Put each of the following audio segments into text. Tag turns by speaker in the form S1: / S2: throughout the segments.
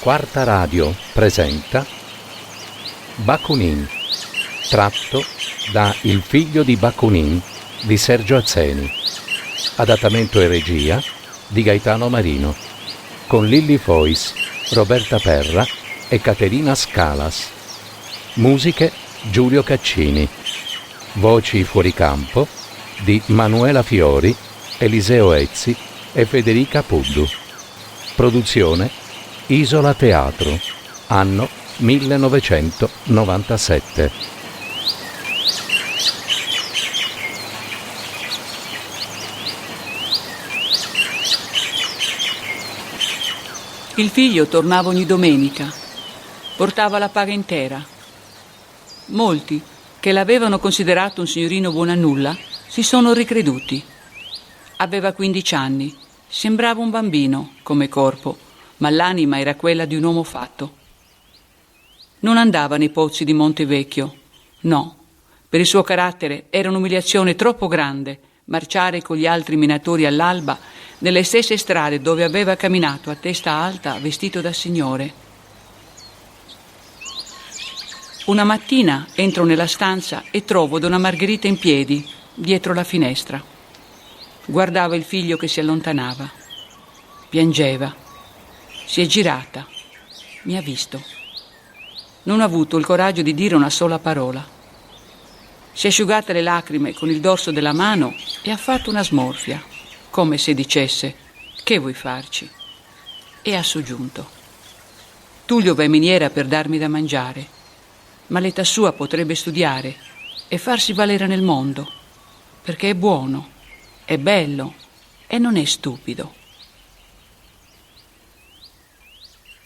S1: Quarta Radio presenta Bakunin, tratto da Il figlio di Bakunin di Sergio Azzeni, adattamento e regia di Gaetano Marino, con Lilli Fois, Roberta Perra e Caterina Scalas. Musiche Giulio Caccini. Voci fuori campo di Manuela Fiori, Eliseo Ezzi e Federica Puddu. Produzione Isola Teatro, anno 1997.
S2: Il figlio tornava ogni domenica, portava la paga intera. Molti, che l'avevano considerato un signorino buon a nulla, si sono ricreduti. Aveva 15 anni, sembrava un bambino come corpo, ma l'anima era quella di un uomo fatto. Non andava nei pozzi di Montevecchio, no. Per il suo carattere era un'umiliazione troppo grande marciare con gli altri minatori all'alba nelle stesse strade dove aveva camminato a testa alta vestito da signore. Una mattina entro nella stanza e trovo Donna Margherita in piedi, dietro la finestra. Guardava il figlio che si allontanava. Piangeva. Si è girata. Mi ha visto. Non ha avuto il coraggio di dire una sola parola. Si è asciugata le lacrime con il dorso della mano e ha fatto una smorfia, come se dicesse: «Che vuoi farci?» E ha soggiunto: «Tullio va in miniera per darmi da mangiare, ma all'età sua potrebbe studiare e farsi valere nel mondo, perché è buono, è bello e non è stupido».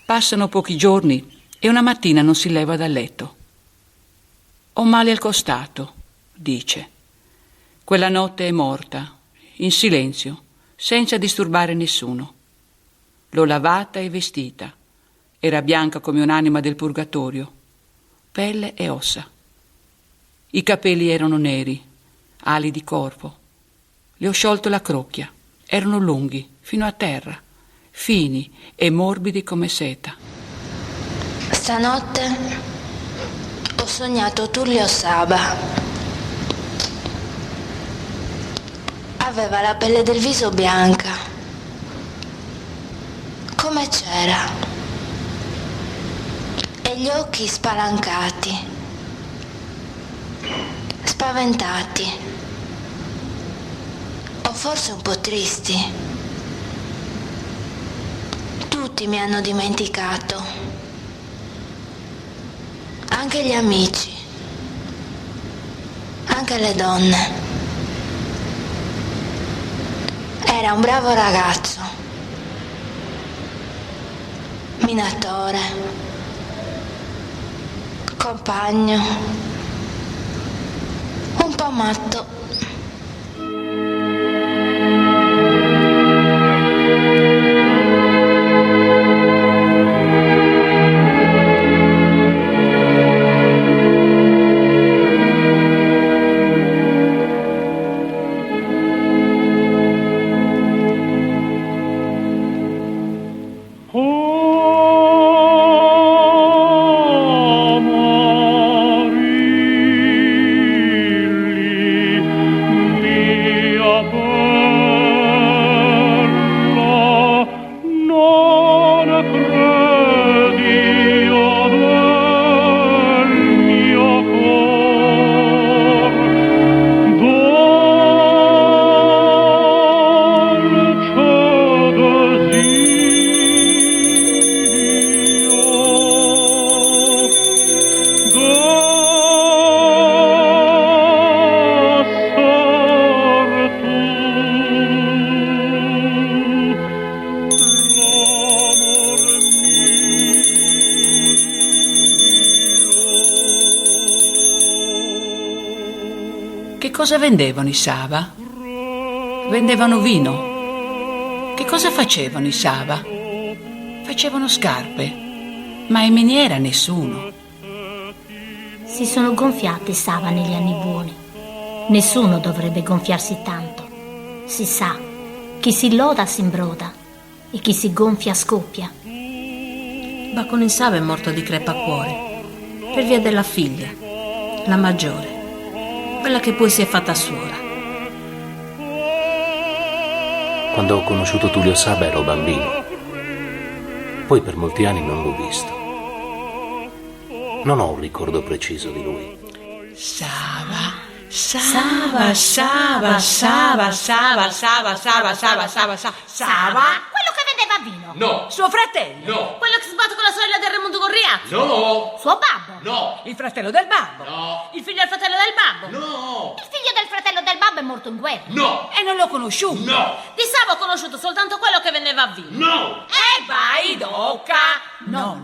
S2: Passano pochi giorni e una mattina non si leva dal letto. «Ho male al costato», dice. Quella notte è morta, in silenzio, senza disturbare nessuno. L'ho lavata e vestita. Era bianca come un'anima del purgatorio, pelle e ossa. I capelli erano neri, ali di corvo. Le ho sciolto la crocchia. Erano lunghi, fino a terra, fini e morbidi come seta.
S3: Stanotte ho sognato Tullio Saba. Aveva la pelle del viso bianca, come cera, e gli occhi spalancati, spaventati, o forse un po' tristi. Tutti mi hanno dimenticato, anche gli amici, anche le donne. Era un bravo ragazzo, minatore, compagno, un po' matto.
S2: Che cosa vendevano i Saba? Vendevano vino. Che cosa facevano i Saba? Facevano scarpe, ma in miniera nessuno.
S4: Si sono gonfiati Saba negli anni buoni. Nessuno dovrebbe gonfiarsi tanto. Si sa, chi si loda si imbroda e chi si gonfia scoppia.
S5: Bakunin Sava è morto di crepacuore per via della figlia, la maggiore, quella che poi si è fatta suora.
S6: Quando ho conosciuto Tullio Sava ero bambino. Poi per molti anni non l'ho visto. Non ho un ricordo preciso di lui.
S2: Sava.
S4: Quello che vendeva vino.
S7: No.
S2: Suo fratello.
S7: No.
S4: Quello che si batte con la sorella del Raimondo Gorriazzo.
S7: No.
S4: Suo babbo.
S7: No.
S2: Il fratello del babbo.
S7: No.
S4: Il figlio del fratello del babbo.
S7: No.
S4: Il figlio del fratello del babbo è morto in guerra.
S7: No.
S2: E non l'ho conosciuto.
S7: No.
S5: Di Sava ho conosciuto soltanto quello che vendeva vino.
S7: No.
S5: Vai, Docca!
S2: No.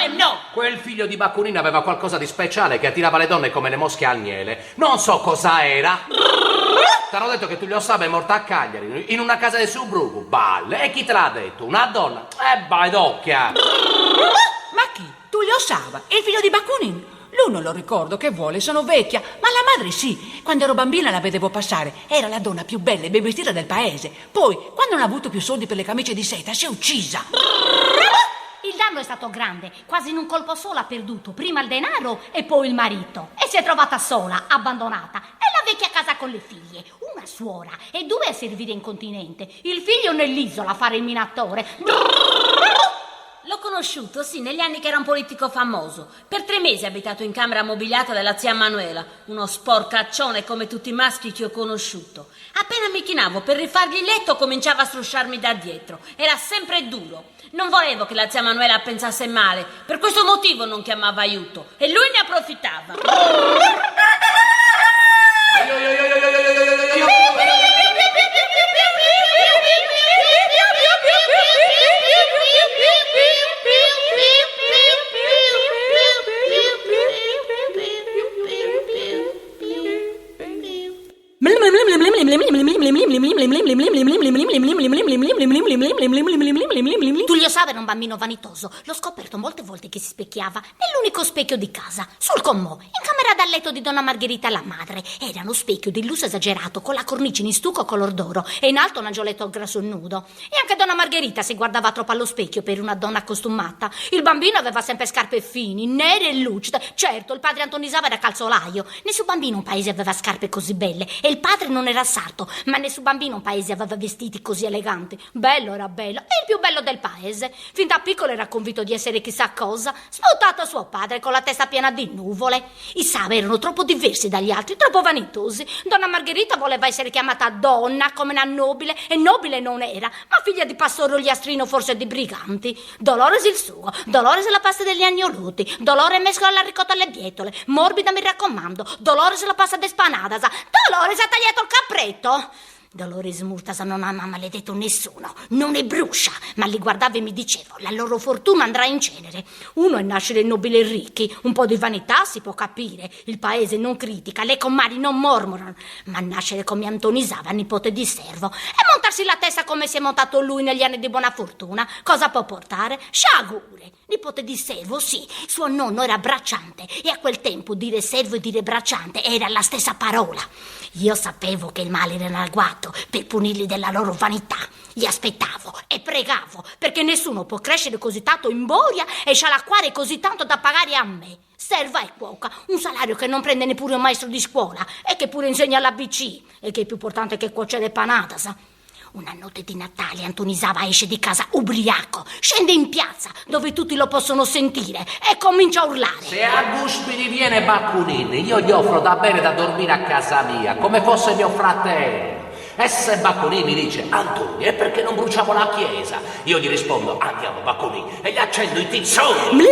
S5: E no!
S6: Quel figlio di Bakunin aveva qualcosa di speciale che attirava le donne come le mosche al miele. Non so cosa era. T'hanno detto che Tullio Sava è morto a Cagliari, in una casa di Subrugo. Balle. E chi te l'ha detto? Una donna? Vai, d'occhia.
S2: Ma chi? Tullio Sava, il figlio di Bakunin. Lui non lo ricordo, che vuole, sono vecchia, ma la madre sì. Quando ero bambina la vedevo passare, era la donna più bella e ben vestita del paese. Poi, quando non ha avuto più soldi per le camicie di seta, si è uccisa.
S4: Il danno è stato grande, quasi in un colpo solo ha perduto prima il denaro e poi il marito. E si è trovata sola, abbandonata. E la vecchia a casa con le figlie, una suora e 2 a servire in continente. Il figlio nell'isola a fare il minatore.
S5: L'ho conosciuto, sì, negli anni che era un politico famoso. Per 3 mesi ha abitato in camera mobiliata della zia Manuela, uno sporcaccione come tutti i maschi che ho conosciuto. Appena mi chinavo per rifargli il letto cominciava a strusciarmi da dietro. Era sempre duro. Non volevo che la zia Manuela pensasse male, per questo motivo non chiamava aiuto e lui ne approfittava.
S4: Tullio Sava era un bambino vanitoso. L'ho scoperto molte volte che si specchiava nell'unico specchio di casa, sul comò, in camera da letto di donna Margherita la madre. Era uno specchio di lusso esagerato, con la cornice in stucco color d'oro e in alto un angioletto grasso nudo. E anche donna Margherita si guardava troppo allo specchio per una donna costumata. Il bambino aveva sempre scarpe fini, nere e lucide. Certo, il padre Antonio Sava era calzolaio. Nessun bambino in paese aveva scarpe così belle e il padre non era sarto, ma nessun bambino in paese aveva vestiti così eleganti. Bello era bello, e il più bello del paese. Fin da piccolo era convinto di essere chissà cosa, sputato a suo padre con la testa piena di nuvole. I Sava erano troppo diversi dagli altri, troppo vanitosi. Donna Margherita voleva essere chiamata donna come una nobile, e nobile non era, ma figlia di pastore ogliastrino, forse di briganti. Dolores il sugo, Dolores la pasta degli agnolotti, Dolores mescola la ricotta alle bietole, morbida mi raccomando, Dolores la pasta de spanadas, Dolores ha tagliato il capretto. Dolores Murtasa non ha maledetto nessuno, non ne brucia, ma li guardavo e mi dicevo, la loro fortuna andrà in cenere. Uno è nascere nobili e ricchi, un po' di vanità si può capire, il paese non critica, le comari non mormorano, ma nascere come Antonio Sava, nipote di servo, e montarsi la testa come si è montato lui negli anni di buona fortuna, cosa può portare? Sciagure. Nipote di servo, sì, suo nonno era bracciante, e a quel tempo dire servo e dire bracciante era la stessa parola. Io sapevo che il male era in agguato per punirli della loro vanità. Li aspettavo e pregavo, perché nessuno può crescere così tanto in boria e scialacquare così tanto da pagare a me. Serva e cuoca, un salario che non prende neppure un maestro di scuola e che pure insegna l'ABC e che è più importante che cuocere panatas. Una notte di Natale Antonio Sava esce di casa ubriaco, scende in piazza dove tutti lo possono sentire e comincia a urlare.
S6: Se a Guspini viene Bakunin, io gli offro da bere da dormire a casa mia, come fosse mio fratello. E se Bakunin mi dice, Antonio, è perché non bruciamo la chiesa? Io gli rispondo, andiamo Bakunin, e gli accendo i tizzoni.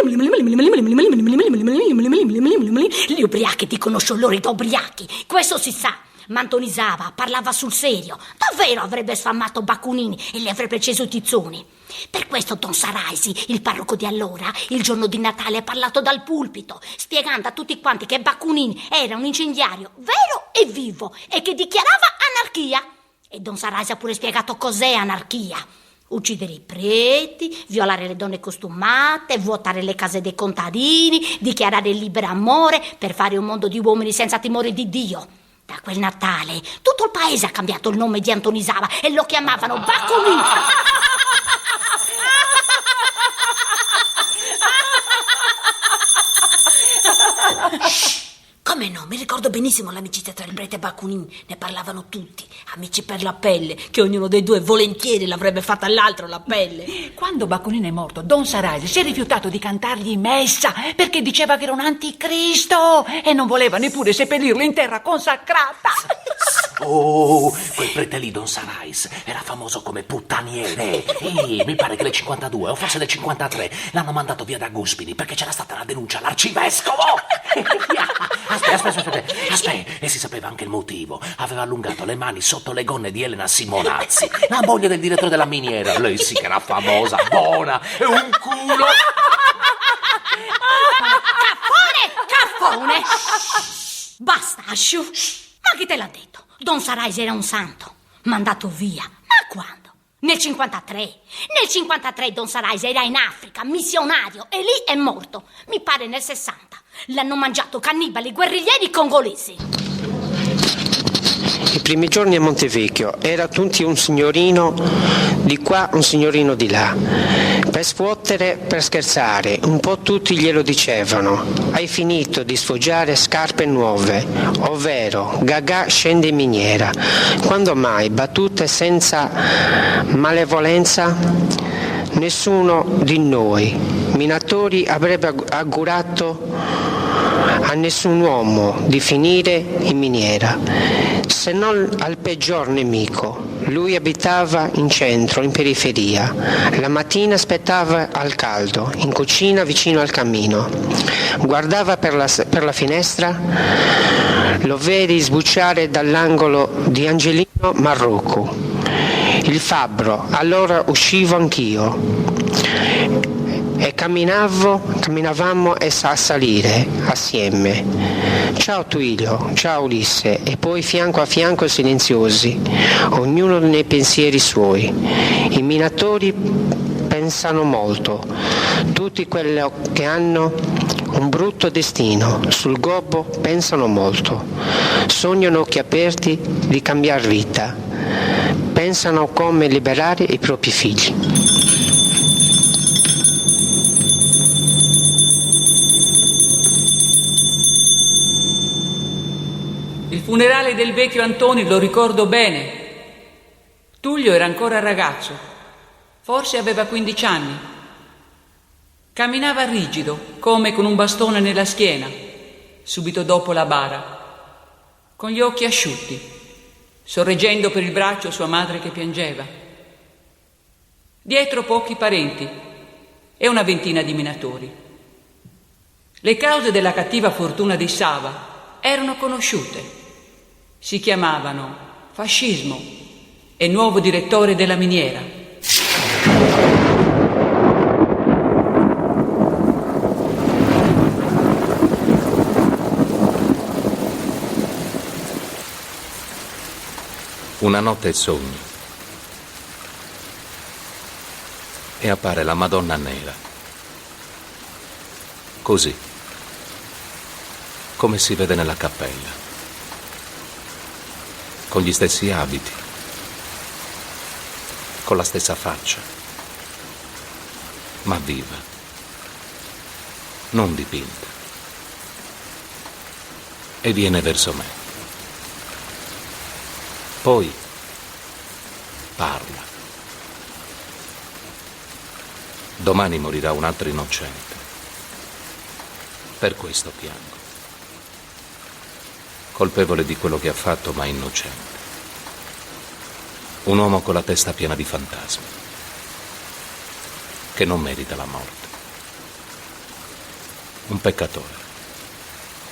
S4: Gli ubriachi dicono sciolori da ubriachi, questo si sa. Ma Antonio Sava parlava sul serio. Davvero avrebbe sfamato Bakunin e le avrebbe acceso i tizzoni. Per questo Don Saraisi, il parroco di allora, il giorno di Natale ha parlato dal pulpito, spiegando a tutti quanti che Bakunin era un incendiario vero e vivo e che dichiarava anarchia. E Don Saraisi ha pure spiegato cos'è anarchia. Uccidere i preti, violare le donne costumate, vuotare le case dei contadini, dichiarare il libero amore per fare un mondo di uomini senza timore di Dio. Da quel Natale tutto il paese ha cambiato il nome di Antonio Sava e lo chiamavano Bakunin.
S5: Come no? Mi ricordo benissimo l'amicizia tra il prete e Bakunin. Ne parlavano tutti. Amici per la pelle, che ognuno dei due volentieri l'avrebbe fatta all'altro la pelle.
S2: Quando Bakunin è morto, Don Sarai si è rifiutato di cantargli messa perché diceva che era un anticristo e non voleva neppure seppellirlo in terra consacrata.
S6: Oh, quel prete lì, Don Sarais, era famoso come puttaniere. Mi pare che nel 52 o forse nel 53 l'hanno mandato via da Guspini perché c'era stata la denuncia all'arcivescovo. Aspetta, e si sapeva anche il motivo. Aveva allungato le mani sotto le gonne di Elena Simonazzi, la moglie del direttore della miniera. Lei sì che era famosa, buona e un culo.
S4: Caffone! Basta, Asciu. Ma chi te l'ha detto? Don Sarais era un santo, mandato via. Ma quando? Nel 53. Nel 53 Don Sarais era in Africa, missionario, e lì è morto. Mi pare nel 60. L'hanno mangiato cannibali guerriglieri congolesi.
S7: I primi giorni a Montevecchio era tutti un signorino di qua, un signorino di là. Per scuotere, per scherzare, un po' tutti glielo dicevano. Hai finito di sfoggiare scarpe nuove, ovvero Gagà scende in miniera. Quando mai battute senza malevolenza? Nessuno di noi minatori avrebbe augurato a nessun uomo di finire in miniera, se non al peggior nemico. Lui abitava in centro, in periferia. La mattina aspettava al caldo, in cucina vicino al camino. Guardava per la finestra, lo vedi sbucciare dall'angolo di Angelino Marrocco. Il fabbro, allora uscivo anch'io. E camminavamo a salire assieme. Ciao Tullio, ciao Ulisse, e poi fianco a fianco silenziosi, ognuno nei pensieri suoi. I minatori pensano molto, tutti quelli che hanno un brutto destino sul gobbo pensano molto, sognano occhi aperti di cambiare vita, pensano come liberare i propri figli.
S2: Il funerale del vecchio Antoni lo ricordo bene. Tullio era ancora ragazzo, forse aveva 15 anni. Camminava rigido, come con un bastone nella schiena, subito dopo la bara, con gli occhi asciutti, sorreggendo per il braccio sua madre che piangeva. Dietro pochi parenti e una ventina di minatori. Le cause della cattiva fortuna di Sava erano conosciute. Si chiamavano fascismo e nuovo direttore della miniera.
S1: Una notte sogno e appare la Madonna Nera, così, come si vede nella cappella, con gli stessi abiti, con la stessa faccia, ma viva, non dipinta, e viene verso me. Poi parla. Domani morirà un altro innocente. Per questo piango. Colpevole di quello che ha fatto, ma innocente. Un uomo con la testa piena di fantasmi, che non merita la morte. Un peccatore,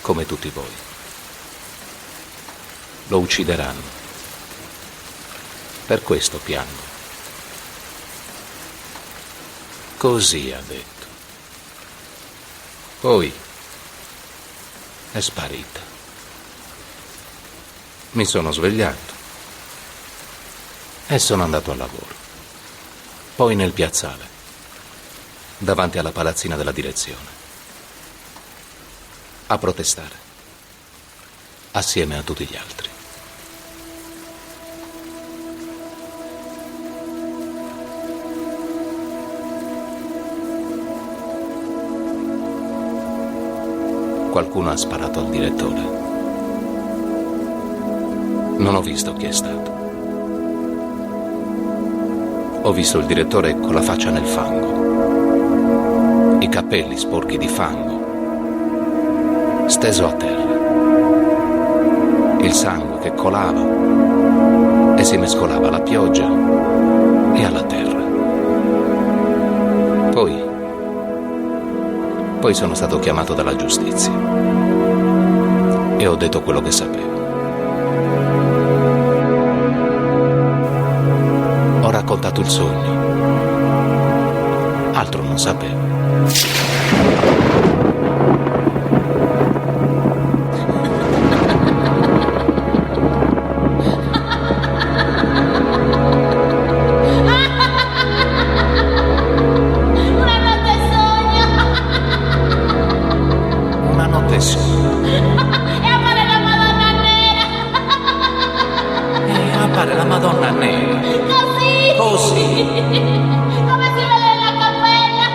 S1: come tutti voi. Lo uccideranno. Per questo piango. Così ha detto. Poi è sparita. Mi sono svegliato e sono andato al lavoro. Poi nel piazzale, davanti alla palazzina della direzione, a protestare, assieme a tutti gli altri. qualcuno ha sparato al direttore. Non ho visto chi è stato. Ho visto il direttore con la faccia nel fango, i capelli sporchi di fango, steso a terra, il sangue che colava e si mescolava alla pioggia e alla terra. Poi sono stato chiamato dalla giustizia e ho detto quello che sapevo. Ho raccontato il sogno. Altro non sapevo. Una notte sola.
S5: E appare la Madonna Nera.
S1: E appare la Madonna Nera. Così.
S5: Come si vede nella cappella.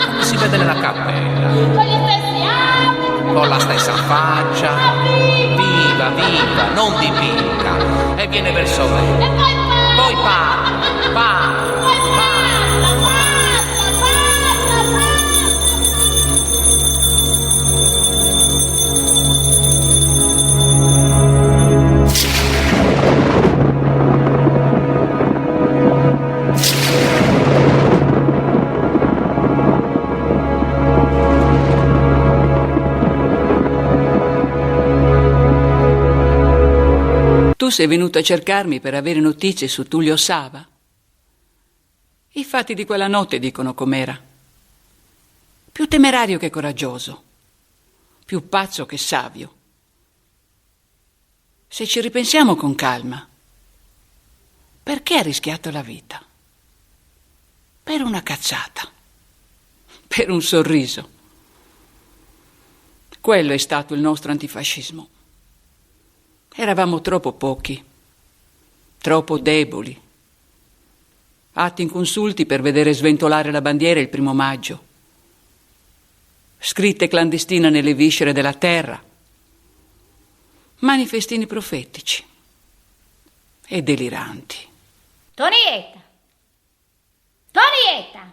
S1: Come si vede nella cappella.
S5: Con gli stessi abiti.
S1: Con la stessa faccia. Viva, viva, non di picca. E viene verso me.
S5: E poi
S1: Poi parla.
S2: Tu sei venuto a cercarmi per avere notizie su Tullio Sava? I fatti di quella notte dicono com'era. Più temerario che coraggioso, più pazzo che savio. Se ci ripensiamo con calma, perché ha rischiato la vita? Per una cazzata, per un sorriso. Quello è stato il nostro antifascismo. Eravamo troppo pochi, troppo deboli. Atti inconsulti per vedere sventolare la bandiera il 1° maggio. Scritte clandestine nelle viscere della terra. Manifestini profetici e deliranti.
S4: Tonietta! Tonietta!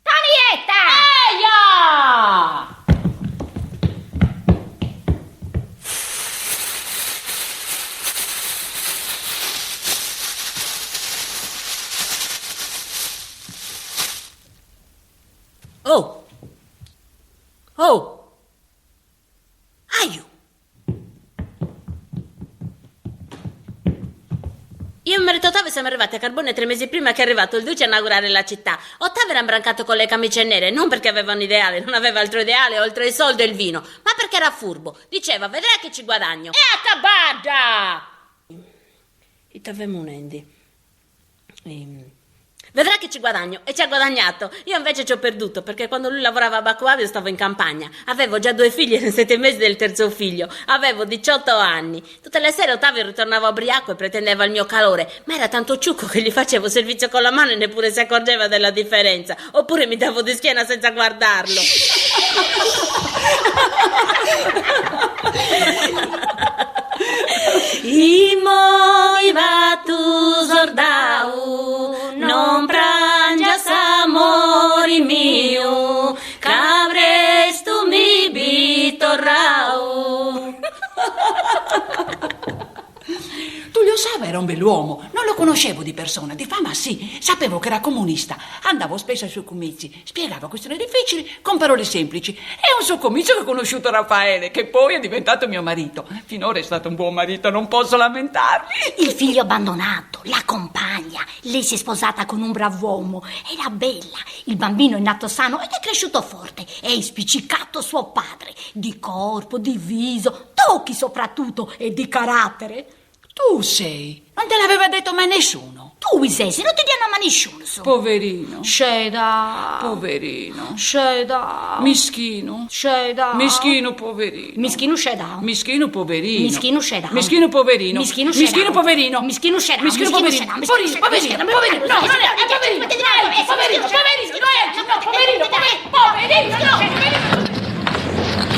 S4: Tonietta!
S5: Eia! Oh! Oh! Aiu! Io e marito Ottavio siamo arrivati a Carbone 3 mesi prima che è arrivato il duce a inaugurare la città. Ottavio era imbrancato con le camicie nere, non perché aveva un ideale, non aveva altro ideale oltre il soldo e il vino, ma perché era furbo. Diceva, vedrai che ci guadagno. E a tabada! I tavemunendi. Vedrà che ci guadagno, e ci ha guadagnato. Io invece ci ho perduto, perché quando lui lavorava a Bacquavio io stavo in campagna. Avevo già 2 figli e nei 7 mesi del terzo figlio. Avevo 18 anni. Tutte le sere Ottavio ritornava ubriaco e pretendeva il mio calore, ma era tanto ciucco che gli facevo servizio con la mano e neppure si accorgeva della differenza. Oppure mi davo di schiena senza guardarlo. I moi va tu zordau, non prangias amori mio, cabrestu mi bitorrau.
S2: Tullio Sava era un bell'uomo, non lo conoscevo di persona, di fama sì, sapevo che era comunista, andavo spesso ai suoi comizi, spiegava questioni difficili con parole semplici. È un suo comizio che ho conosciuto Raffaele, che poi è diventato mio marito. Finora è stato un buon marito, non posso lamentarmi.
S4: Il figlio abbandonato, la compagna, lei si è sposata con un brav'uomo, era bella, il bambino è nato sano ed è cresciuto forte, è spiccicato suo padre, di corpo, di viso, tocchi soprattutto e di carattere.
S2: Tu sei, non te l'aveva detto mai nessuno.
S4: Tu sei, se non ti diano mai nessuno.
S2: Poverino.
S4: Sceda.
S2: Poverino.
S4: Sceda.
S2: Mischino.
S4: Sceda.
S2: Mischino poverino.
S4: Mischino sceda.
S2: Mischino poverino.
S4: Mischino sceda.
S2: Mischino poverino.
S4: Mischino sceda.
S2: Mischino poverino.
S4: Mischino sceda.
S2: Mischino poverino. Poverino, poverino, poverino. No, poverino, poverino, poverino,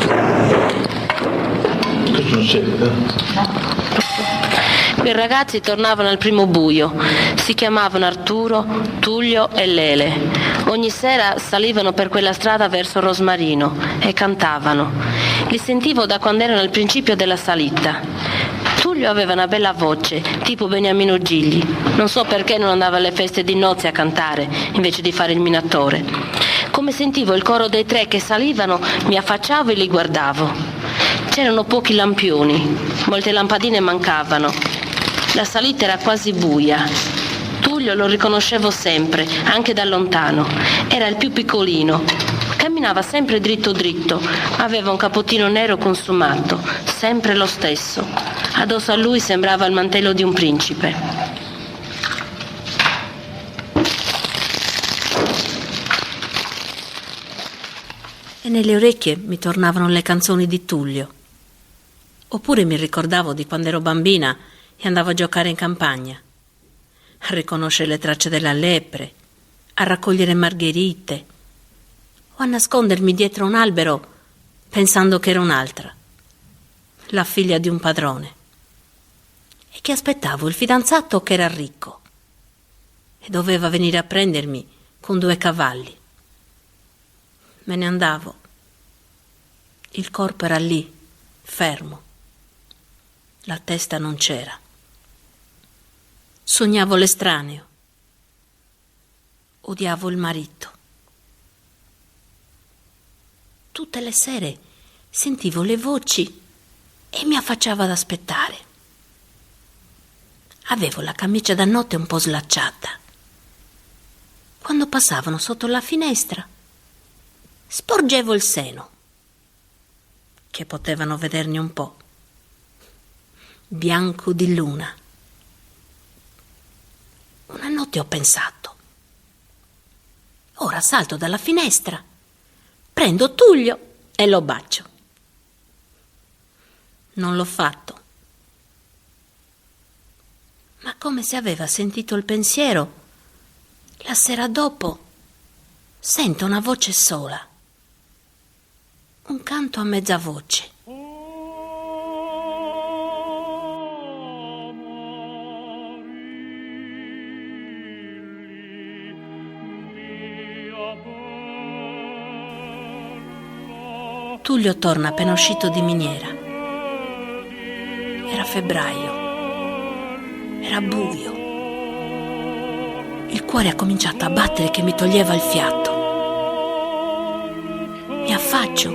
S2: poverino,
S8: Quei ragazzi tornavano al primo buio. Si chiamavano Arturo, Tullio e Lele. Ogni sera salivano per quella strada verso Rosmarino e cantavano. Li sentivo da quando erano al principio della salita. Tullio aveva una bella voce, tipo Beniamino Gigli. Non so perché non andava alle feste di nozze a cantare, invece di fare il minatore. Come sentivo il coro dei tre che salivano, mi affacciavo e li guardavo. C'erano pochi lampioni, molte lampadine mancavano. La salita era quasi buia. Tullio lo riconoscevo sempre, anche da lontano. Era il più piccolino. Camminava sempre dritto dritto. Aveva un capottino nero consumato, sempre lo stesso. Addosso a lui sembrava il mantello di un principe.
S9: E nelle orecchie mi tornavano le canzoni di Tullio. Oppure mi ricordavo di quando ero bambina e andavo a giocare in campagna, a riconoscere le tracce della lepre, a raccogliere margherite o a nascondermi dietro un albero pensando che era un'altra, la figlia di un padrone, e che aspettavo il fidanzato che era ricco e doveva venire a prendermi con 2 cavalli. Me ne andavo. Il corpo era lì, fermo. La testa non c'era. Sognavo l'estraneo. Odiavo il marito. Tutte le sere sentivo le voci e mi affacciavo ad aspettare. Avevo la camicia da notte un po' slacciata. Quando passavano sotto la finestra, sporgevo il seno, che potevano vederne un po', bianco di luna. Una notte ho pensato: ora salto dalla finestra, prendo Tullio e lo bacio. Non l'ho fatto, ma come se aveva sentito il pensiero, la sera dopo sento una voce sola, un canto a mezza voce. Tullio torna appena uscito di miniera. Era febbraio. Era buio. Il cuore ha cominciato a battere che mi toglieva il fiato. Mi affaccio.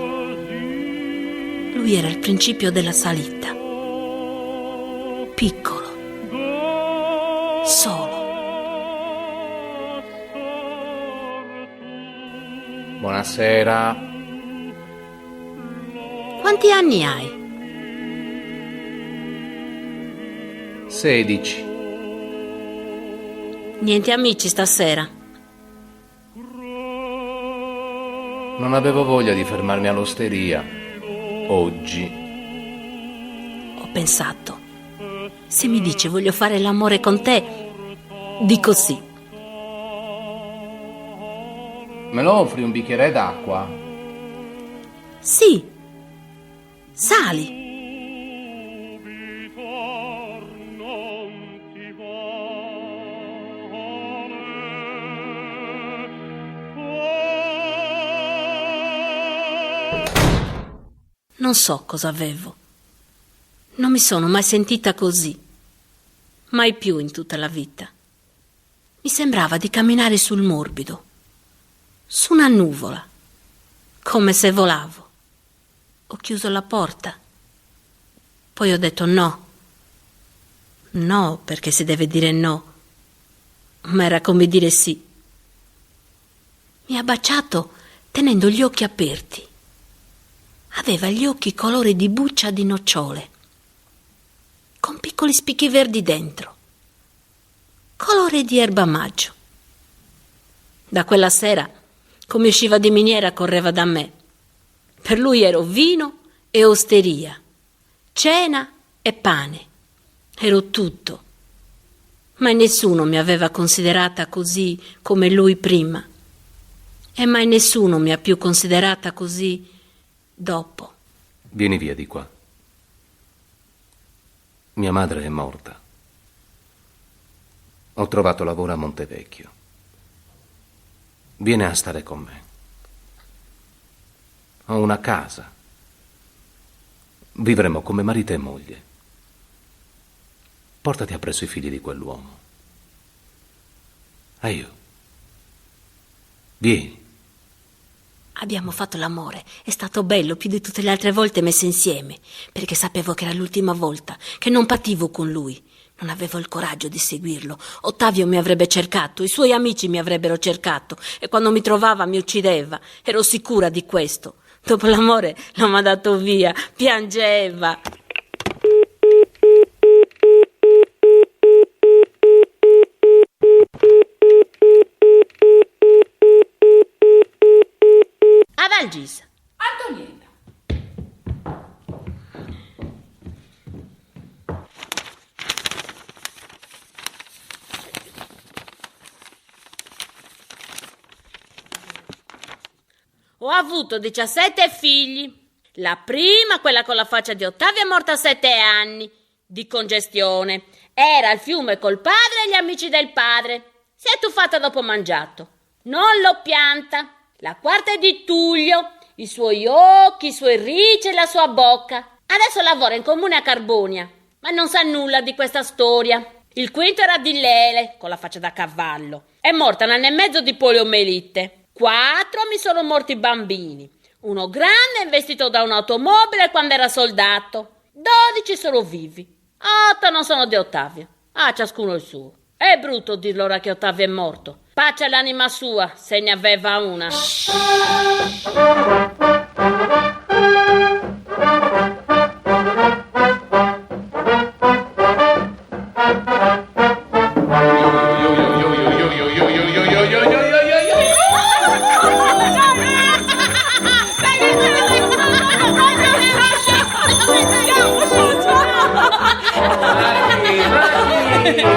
S9: Lui era il principio della salita. Piccolo. Solo.
S1: Buonasera.
S9: Quanti anni hai?
S1: 16.
S9: Niente amici stasera?
S1: Non avevo voglia di fermarmi all'osteria. Oggi.
S9: Ho pensato, se mi dice voglio fare l'amore con te, dico sì.
S1: Me lo offri un bicchiere d'acqua?
S9: Sì. Sali. Non so cosa avevo. Non mi sono mai sentita così. Mai più in tutta la vita. Mi sembrava di camminare sul morbido, su una nuvola, come se volavo. Ho chiuso la porta. Poi ho detto no. No, perché si deve dire no. Ma era come dire sì. Mi ha baciato tenendo gli occhi aperti. Aveva gli occhi colore di buccia di nocciole, con piccoli spicchi verdi dentro, colore di erba maggio. Da quella sera, come usciva di miniera, correva da me. Per lui ero vino e osteria, cena e pane. Ero tutto. Mai nessuno mi aveva considerata così come lui prima. E mai nessuno mi ha più considerata così dopo.
S1: Vieni via di qua. Mia madre è morta. Ho trovato lavoro a Montevecchio. Viene a stare con me. Ho una casa. Vivremo come marito e moglie. Portati appresso i figli di quell'uomo. E io? Vieni.
S9: Abbiamo fatto l'amore, è stato bello più di tutte le altre volte messe insieme, perché sapevo che era l'ultima volta, che non pativo con lui. Non avevo il coraggio di seguirlo. Ottavio mi avrebbe cercato, i suoi amici mi avrebbero cercato e quando mi trovava mi uccideva. Ero sicura di questo. Dopo l'amore l'ho mandato via, piangeva.
S5: A Valgisa.
S2: Antonietta.
S5: Ho avuto 17 figli. La prima, quella con la faccia di Ottavio, è morta a 7 anni di congestione. Era al fiume col padre e gli amici del padre. Si è tuffata dopo mangiato. Non l'ho pianta. La quarta è di Tullio. I suoi occhi, i suoi ricci e la sua bocca. Adesso lavora in comune a Carbonia, ma non sa nulla di questa storia. Il quinto era di Lele, con la faccia da cavallo. È morta 1 anno e mezzo di poliomelite. 4 mi sono morti bambini. Uno grande investito da un'automobile quando era soldato. 12 sono vivi. 8 non sono di Ottavio. Ah, ciascuno il suo. È brutto dirlo ora che Ottavio è morto. Pace all'anima sua, se ne aveva una.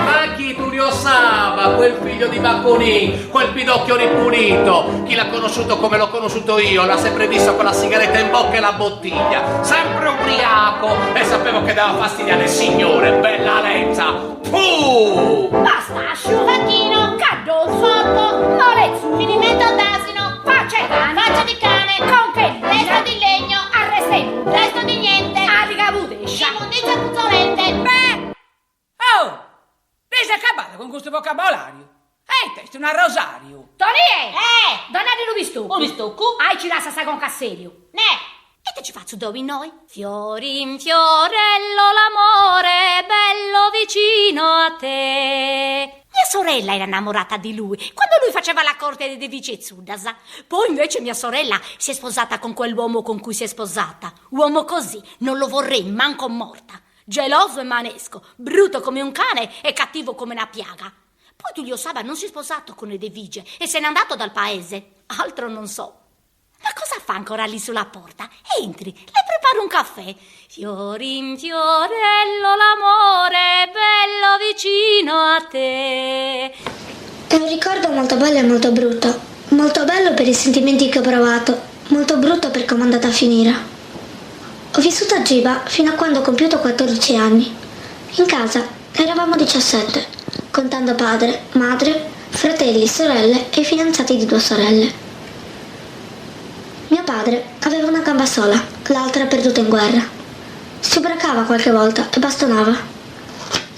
S6: Ma chi Tullio Saba, quel figlio di Bacconin, quel pidocchio ripulito, chi l'ha conosciuto come l'ho conosciuto io, l'ha sempre visto con la sigaretta in bocca e la bottiglia, sempre ubriaco, e sapevo che dava fastidio alle signore, bella lezza. Puh!
S4: Basta, asciugatino, caddo sotto, molezzu, finimento d'asino, faccia di cane, con che testa di legno, arrestevo, resto di niente, aligabute, immondizia puzzolente, beh!
S2: Oh! Resa acabata con questo vocabolario. Testa una rosario.
S4: Tonie! Donna di Lubistucco.
S5: Lubistucco?
S4: Hai ci lascia con Casserio.
S5: Ne!
S4: E te ci faccio dovi noi? Fiori in fiorello l'amore, bello vicino a te. Mia sorella era innamorata di lui, quando lui faceva la corte di Vice Zuddasa. Poi invece mia sorella si è sposata con quell'uomo con cui si è sposata. Uomo così, non lo vorrei manco morta. Geloso e manesco, brutto come un cane e cattivo come una piaga. Poi Tullio Saba non si è sposato con Edevigie e se n'è andato dal paese. Altro non so. Ma cosa fa ancora lì sulla porta? Entri, le preparo un caffè. Fiori in fiorello l'amore, bello vicino a te.
S10: È un ricordo molto bello e molto brutto. Molto bello per i sentimenti che ho provato, molto brutto per come è andata a finire. Ho vissuto a Giba fino a quando ho compiuto 14 anni. In casa eravamo 17, contando padre, madre, fratelli, sorelle e i fidanzati di 2 sorelle. Mio padre aveva una gamba sola, l'altra perduta in guerra. Si ubriacava qualche volta e bastonava.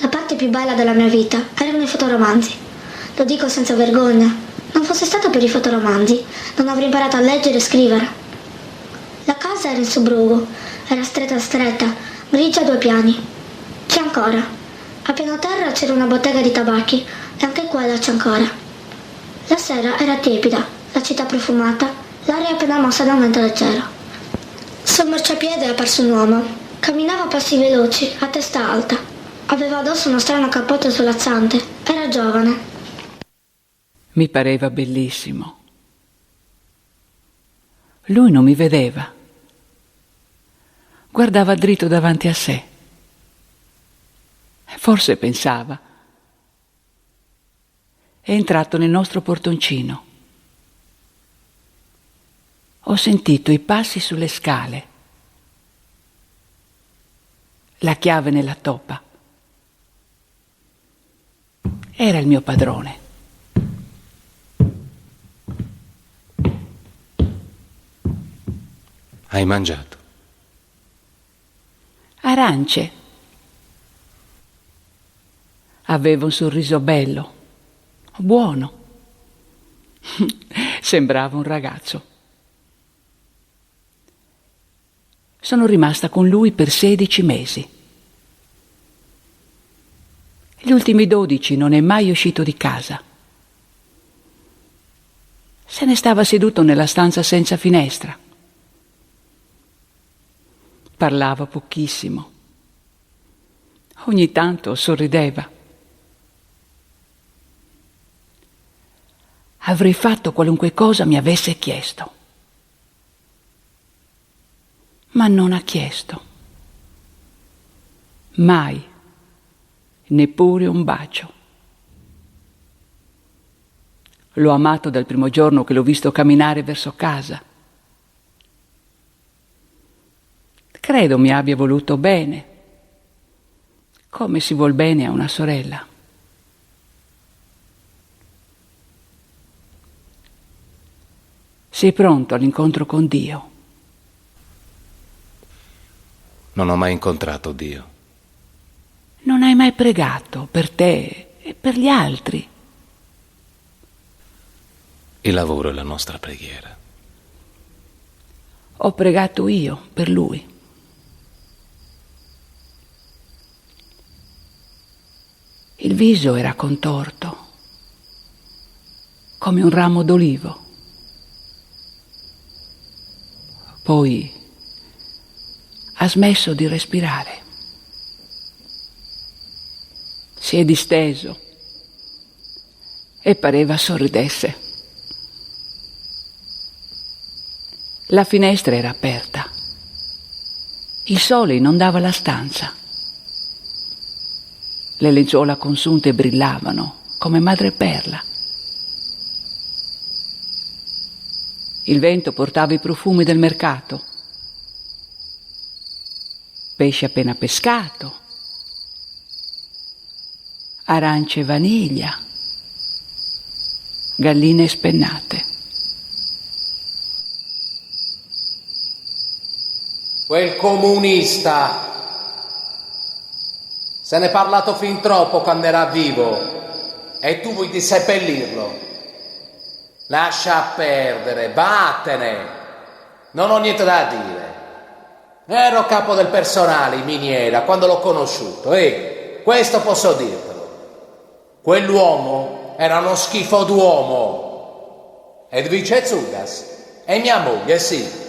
S10: La parte più bella della mia vita erano i fotoromanzi. Lo dico senza vergogna. Non fosse stato per i fotoromanzi, non avrei imparato a leggere e scrivere. La casa era in sobrugo. Era stretta, grigia a 2 piani. C'è ancora. A piano terra c'era una bottega di tabacchi e anche quella c'è ancora. La sera era tiepida, la città profumata, l'aria appena mossa da un vento leggero. Sul marciapiede è apparso un uomo. Camminava a passi veloci, a testa alta. Aveva addosso uno strano cappotto svolazzante. Era giovane.
S2: Mi pareva bellissimo. Lui non mi vedeva. Guardava dritto davanti a sé. Forse pensava. È entrato nel nostro portoncino. Ho sentito i passi sulle scale. La chiave nella toppa. Era il mio padrone.
S1: Hai mangiato?
S2: Arance. Aveva un sorriso bello, buono. Sembrava un ragazzo. Sono rimasta con lui per 16 mesi. Gli ultimi 12 non è mai uscito di casa. Se ne stava seduto nella stanza senza finestra. Parlava pochissimo. Ogni tanto sorrideva. Avrei fatto qualunque cosa mi avesse chiesto. Ma non ha chiesto. Mai. Neppure un bacio. L'ho amato dal primo giorno che l'ho visto camminare verso casa. Credo mi abbia voluto bene, come si vuol bene a una sorella. Sei pronto all'incontro con Dio?
S1: Non ho mai incontrato Dio.
S2: Non hai mai pregato per te e per gli altri?
S1: Il lavoro è la nostra preghiera.
S2: Ho pregato io per lui. Il viso era contorto, come un ramo d'olivo. Poi ha smesso di respirare. Si è disteso e pareva sorridesse. La finestra era aperta. Il sole inondava la stanza. Le lenzuola consunte brillavano come madreperla. Il vento portava i profumi del mercato. Pesce appena pescato, arance e vaniglia, galline spennate.
S6: Quel comunista. Se ne è parlato fin troppo quando era vivo e tu vuoi seppellirlo. Lascia perdere, vattene. Non ho niente da dire. Ero capo del personale in miniera quando l'ho conosciuto, questo posso dirtelo. Quell'uomo era uno schifo d'uomo. Edvice Zugas è mia moglie, sì.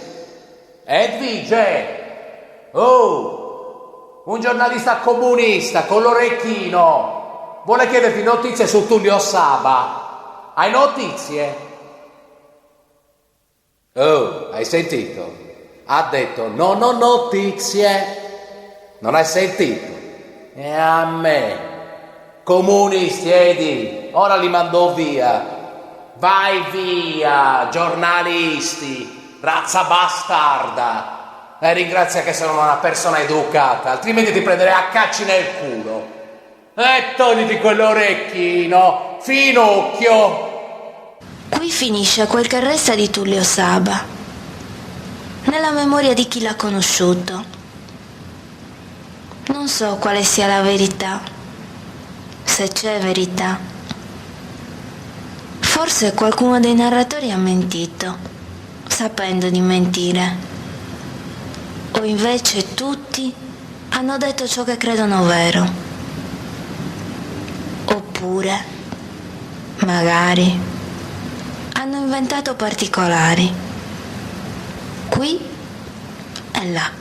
S6: Edvice! Oh! Un giornalista comunista con l'orecchino vuole chiederti notizie su Tullio Saba. Hai notizie? Oh, hai sentito? Ha detto non ho notizie. Non hai sentito? E a me, comunisti, Edi, ora li mando via. Vai via, giornalisti, razza bastarda. E ringrazia che sono una persona educata, altrimenti ti prenderei a cacci nel culo. E togliti quell'orecchino, finocchio.
S3: Qui finisce quel che resta di Tullio Saba, nella memoria di chi l'ha conosciuto. Non so quale sia la verità, se c'è verità. Forse qualcuno dei narratori ha mentito, sapendo di mentire. O invece tutti hanno detto ciò che credono vero. Oppure, magari, hanno inventato particolari, qui e là.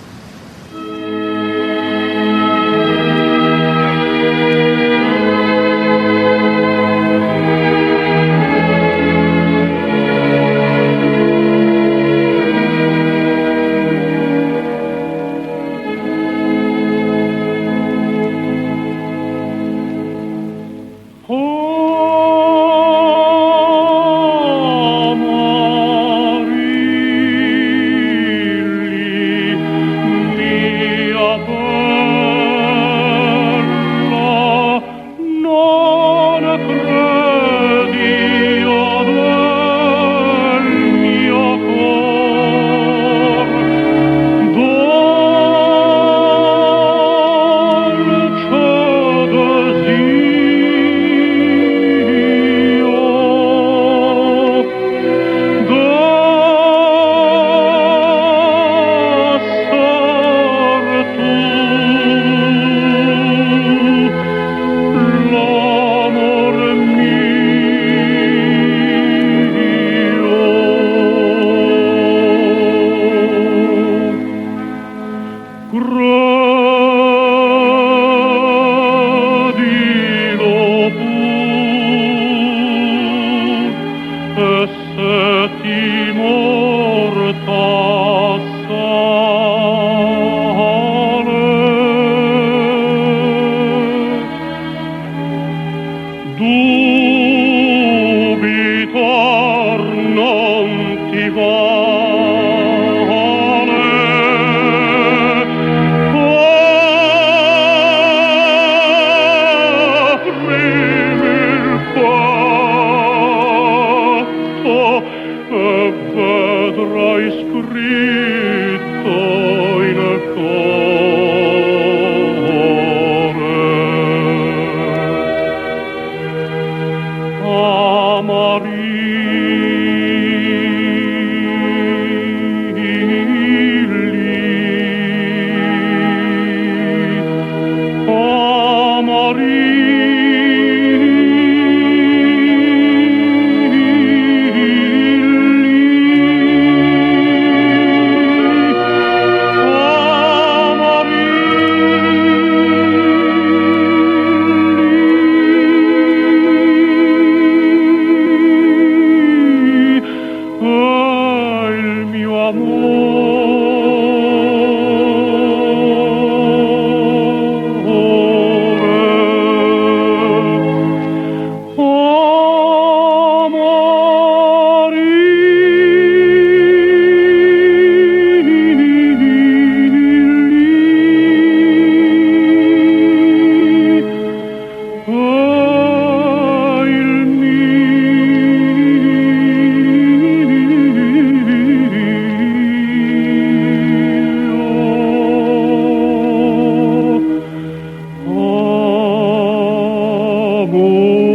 S11: amore.